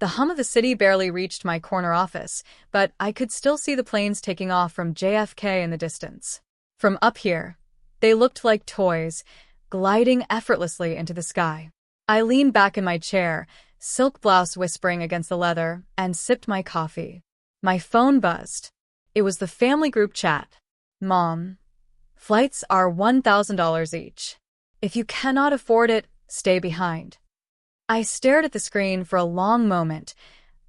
The hum of the city barely reached my corner office, but I could still see the planes taking off from JFK in the distance. From up here, they looked like toys, gliding effortlessly into the sky. I leaned back in my chair, silk blouse whispering against the leather, and sipped my coffee. My phone buzzed. It was the family group chat. Mom, flights are $1,000 each. If you cannot afford it, stay behind. I stared at the screen for a long moment,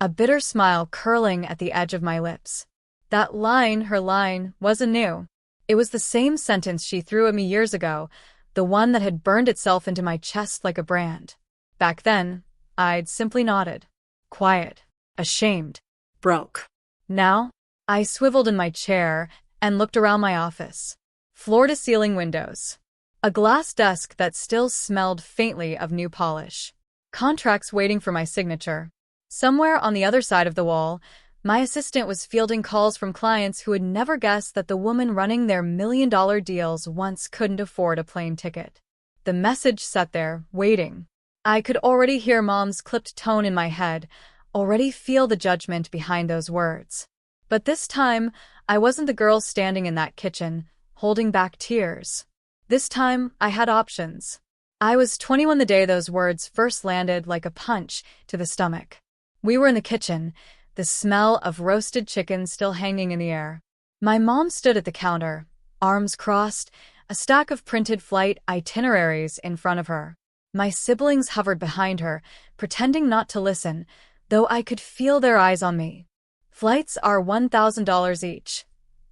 a bitter smile curling at the edge of my lips. That line, her line, wasn't new. It was the same sentence she threw at me years ago, the one that had burned itself into my chest like a brand. Back then, I'd simply nodded. Quiet. Ashamed. Broke. Now, I swiveled in my chair and looked around my office. Floor-to-ceiling windows. A glass desk that still smelled faintly of new polish. Contracts waiting for my signature. Somewhere on the other side of the wall, my assistant was fielding calls from clients who had never guessed that the woman running their million-dollar deals once couldn't afford a plane ticket. The message sat there, waiting. I could already hear Mom's clipped tone in my head, already feel the judgment behind those words. But this time, I wasn't the girl standing in that kitchen, holding back tears. This time, I had options. I was 21 the day those words first landed like a punch to the stomach. We were in the kitchen, the smell of roasted chicken still hanging in the air. My mom stood at the counter, arms crossed, a stack of printed flight itineraries in front of her. My siblings hovered behind her, pretending not to listen, though I could feel their eyes on me. Flights are $1,000 each,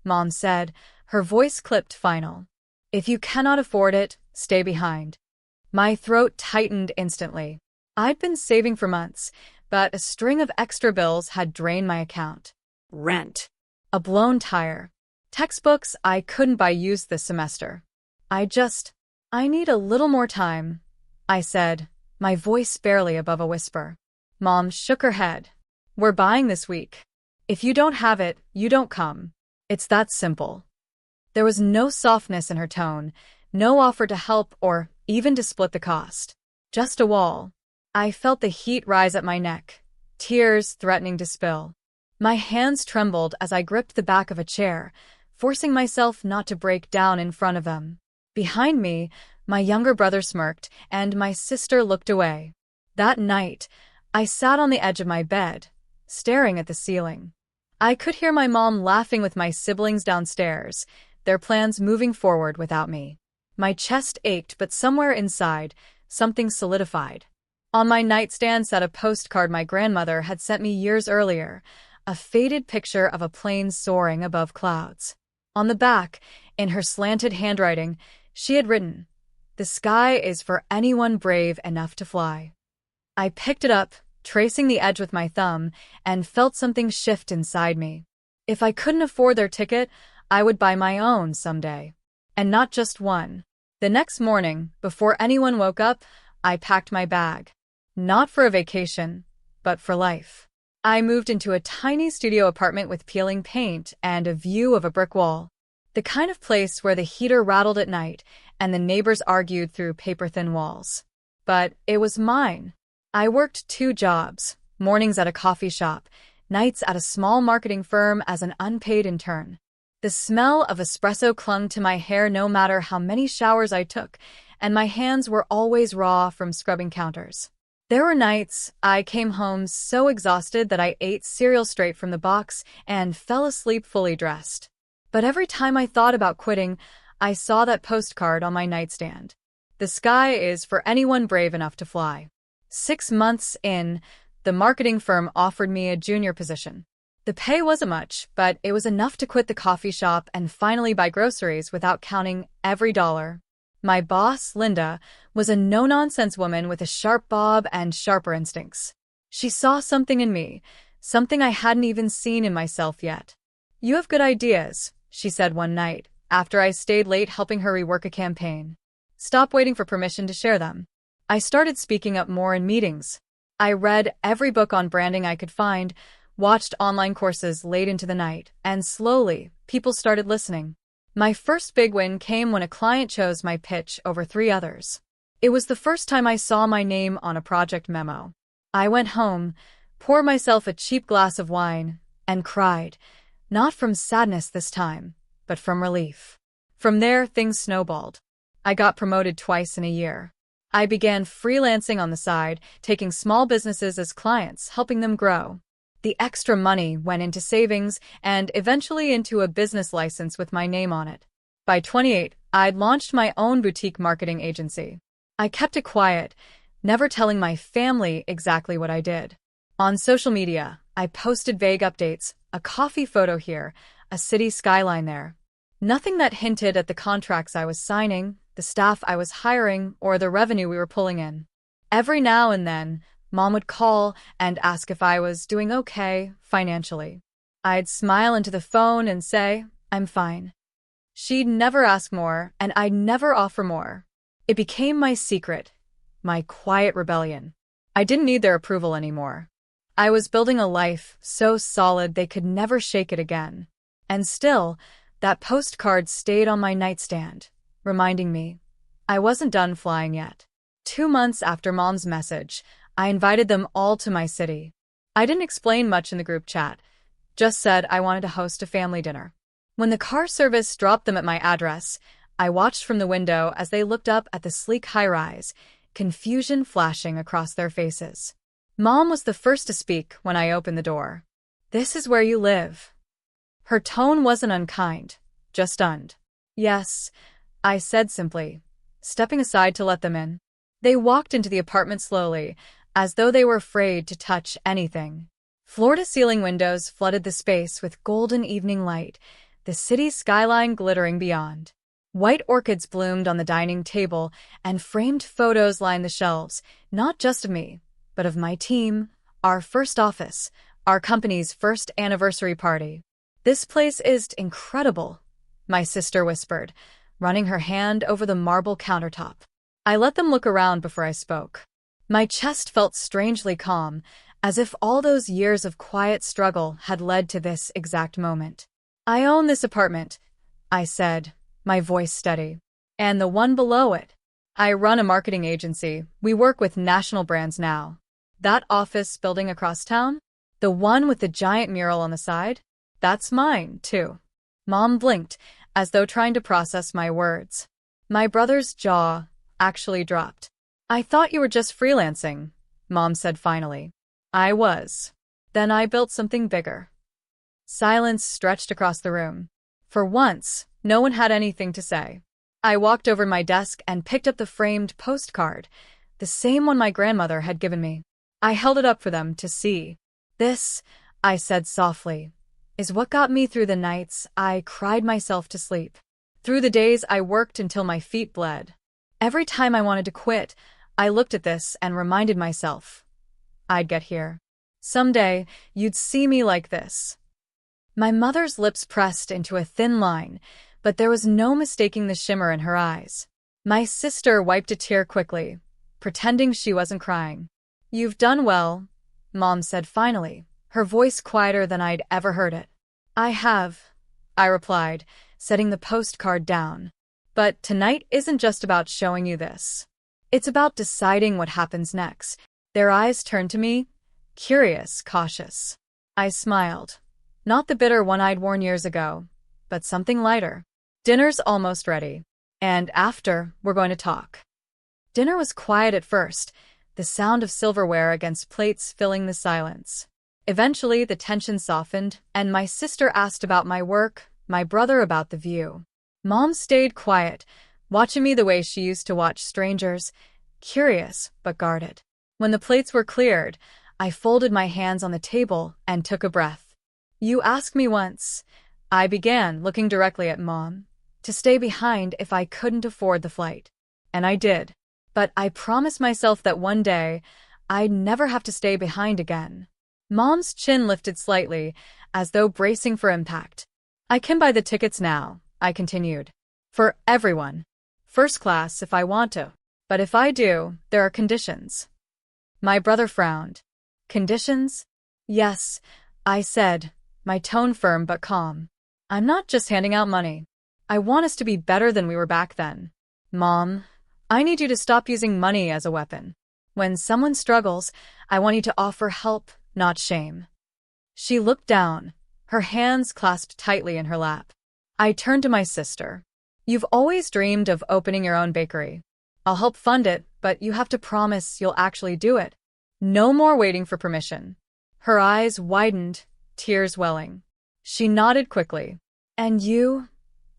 Mom said, her voice clipped final. If you cannot afford it, stay behind. My throat tightened instantly. I'd been saving for months, but a string of extra bills had drained my account. Rent. A blown tire. Textbooks I couldn't buy used this semester. I need a little more time, I said, my voice barely above a whisper. Mom shook her head. We're buying this week. If you don't have it, you don't come. It's that simple. There was no softness in her tone, no offer to help or even to split the cost. Just a wall. I felt the heat rise at my neck, tears threatening to spill. My hands trembled as I gripped the back of a chair, forcing myself not to break down in front of them. Behind me, my younger brother smirked, and my sister looked away. That night, I sat on the edge of my bed, staring at the ceiling. I could hear my mom laughing with my siblings downstairs, their plans moving forward without me. My chest ached, but somewhere inside, something solidified. On my nightstand sat a postcard my grandmother had sent me years earlier, a faded picture of a plane soaring above clouds. On the back, in her slanted handwriting, she had written, "The sky is for anyone brave enough to fly." I picked it up, tracing the edge with my thumb, and felt something shift inside me. If I couldn't afford their ticket, I would buy my own someday. And not just one. The next morning, before anyone woke up, I packed my bag. Not for a vacation, but for life. I moved into a tiny studio apartment with peeling paint and a view of a brick wall. The kind of place where the heater rattled at night and the neighbors argued through paper-thin walls. But it was mine. I worked 2 jobs, mornings at a coffee shop, nights at a small marketing firm as an unpaid intern. The smell of espresso clung to my hair no matter how many showers I took, and my hands were always raw from scrubbing counters. There were nights I came home so exhausted that I ate cereal straight from the box and fell asleep fully dressed. But every time I thought about quitting, I saw that postcard on my nightstand. The sky is for anyone brave enough to fly. 6 months in, the marketing firm offered me a junior position. The pay wasn't much, but it was enough to quit the coffee shop and finally buy groceries without counting every dollar. My boss, Linda, was a no-nonsense woman with a sharp bob and sharper instincts. She saw something in me, something I hadn't even seen in myself yet. "You have good ideas," she said one night, after I stayed late helping her rework a campaign. "Stop waiting for permission to share them." I started speaking up more in meetings. I read every book on branding I could find, watched online courses late into the night, and slowly, people started listening. My first big win came when a client chose my pitch over 3 others. It was the first time I saw my name on a project memo. I went home, poured myself a cheap glass of wine, and cried, not from sadness this time, but from relief. From there, things snowballed. I got promoted twice in a year. I began freelancing on the side, taking small businesses as clients, helping them grow. The extra money went into savings and eventually into a business license with my name on it. By 28, I'd launched my own boutique marketing agency. I kept it quiet, never telling my family exactly what I did. On social media, I posted vague updates, a coffee photo here, a city skyline there. Nothing that hinted at the contracts I was signing, the staff I was hiring, or the revenue we were pulling in. Every now and then, Mom would call and ask if I was doing okay financially. I'd smile into the phone and say, I'm fine. She'd never ask more, and I'd never offer more. It became my secret, my quiet rebellion. I didn't need their approval anymore. I was building a life so solid they could never shake it again. And still, that postcard stayed on my nightstand, reminding me I wasn't done flying yet. 2 months after Mom's message, I invited them all to my city. I didn't explain much in the group chat, just said I wanted to host a family dinner. When the car service dropped them at my address, I watched from the window as they looked up at the sleek high-rise, confusion flashing across their faces. Mom was the first to speak when I opened the door. This is where you live. Her tone wasn't unkind, just stunned. Yes, I said simply, stepping aside to let them in. They walked into the apartment slowly, as though they were afraid to touch anything. Floor-to-ceiling windows flooded the space with golden evening light, the city's skyline glittering beyond. White orchids bloomed on the dining table, and framed photos lined the shelves, not just of me, but of my team, our first office, our company's first anniversary party. This place is incredible, my sister whispered, running her hand over the marble countertop. I let them look around before I spoke. My chest felt strangely calm, as if all those years of quiet struggle had led to this exact moment. I own this apartment, I said, my voice steady. And the one below it. I run a marketing agency. We work with national brands now. That office building across town? The one with the giant mural on the side? That's mine, too. Mom blinked, as though trying to process my words. My brother's jaw actually dropped. I thought you were just freelancing, Mom said finally. I was. Then I built something bigger. Silence stretched across the room. For once, no one had anything to say. I walked over my desk and picked up the framed postcard, the same one my grandmother had given me. I held it up for them to see. This, I said softly, is what got me through the nights I cried myself to sleep. Through the days I worked until my feet bled. Every time I wanted to quit, I looked at this and reminded myself, I'd get here. Someday, you'd see me like this. My mother's lips pressed into a thin line, but there was no mistaking the shimmer in her eyes. My sister wiped a tear quickly, pretending she wasn't crying. You've done well, Mom said finally, her voice quieter than I'd ever heard it. I have, I replied, setting the postcard down. But tonight isn't just about showing you this. It's about deciding what happens next. Their eyes turned to me, curious, cautious. I smiled. Not the bitter one I'd worn years ago, but something lighter. Dinner's almost ready. And after, we're going to talk. Dinner was quiet at first, the sound of silverware against plates filling the silence. Eventually, the tension softened, and my sister asked about my work, my brother about the view. Mom stayed quiet, watching me the way she used to watch strangers, curious but guarded. When the plates were cleared, I folded my hands on the table and took a breath. You asked me once, I began, looking directly at Mom, to stay behind if I couldn't afford the flight. And I did. But I promised myself that one day, I'd never have to stay behind again. Mom's chin lifted slightly, as though bracing for impact. I can buy the tickets now, I continued. For everyone. First class if I want to. But if I do, there are conditions. My brother frowned. Conditions? Yes, I said, my tone firm but calm. I'm not just handing out money. I want us to be better than we were back then. Mom, I need you to stop using money as a weapon. When someone struggles, I want you to offer help, not shame. She looked down, her hands clasped tightly in her lap. I turned to my sister. You've always dreamed of opening your own bakery. I'll help fund it, but you have to promise you'll actually do it. No more waiting for permission. Her eyes widened, tears welling. She nodded quickly. And you?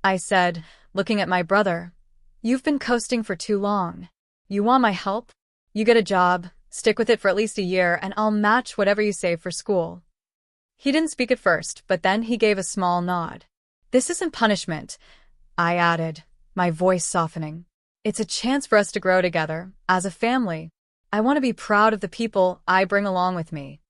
I said, looking at my brother. You've been coasting for too long. You want my help? You get a job, stick with it for at least a year, and I'll match whatever you save for school. He didn't speak at first, but then he gave a small nod. This isn't punishment, I added, my voice softening. It's a chance for us to grow together, as a family. I want to be proud of the people I bring along with me.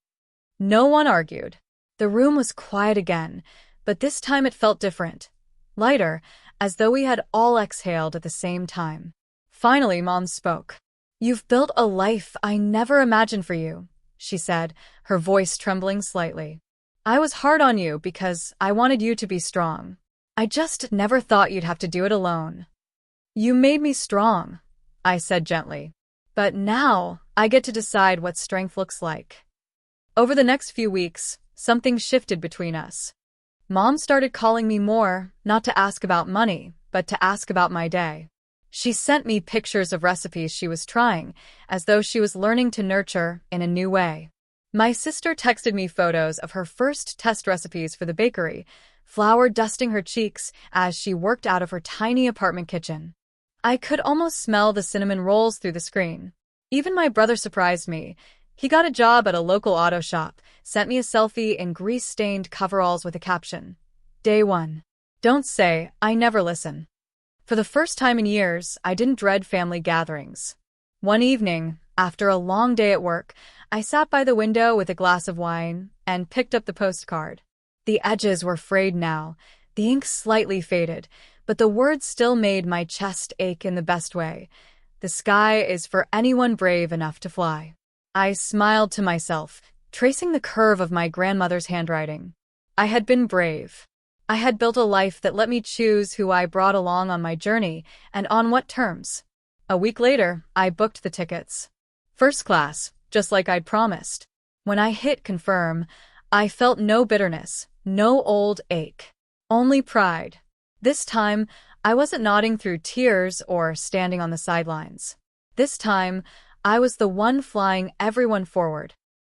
No one argued. The room was quiet again, but this time it felt different. Lighter, as though we had all exhaled at the same time. Finally, Mom spoke. You've built a life I never imagined for you, she said, her voice trembling slightly. I was hard on you because I wanted you to be strong. I just never thought you'd have to do it alone. You made me strong, I said gently. But now I get to decide what strength looks like. Over the next few weeks, something shifted between us. Mom started calling me more, not to ask about money, but to ask about my day. She sent me pictures of recipes she was trying, as though she was learning to nurture in a new way. My sister texted me photos of her first test recipes for the bakery, flour dusting her cheeks as she worked out of her tiny apartment kitchen. I could almost smell the cinnamon rolls through the screen. Even my brother surprised me. He got a job at a local auto shop, sent me a selfie in grease-stained coveralls with a caption. Day 1. Don't say, I never listen. For the first time in years, I didn't dread family gatherings. One evening, after a long day at work, I sat by the window with a glass of wine and picked up the postcard. The edges were frayed now, the ink slightly faded, but the words still made my chest ache in the best way. The sky is for anyone brave enough to fly. I smiled to myself, tracing the curve of my grandmother's handwriting. I had been brave. I had built a life that let me choose who I brought along on my journey and on what terms. A week later, I booked the tickets. First class, just like I'd promised. When I hit confirm, I felt no bitterness, no old ache. Only pride. This time, I wasn't nodding through tears or standing on the sidelines. This time, I was the one flying everyone forward.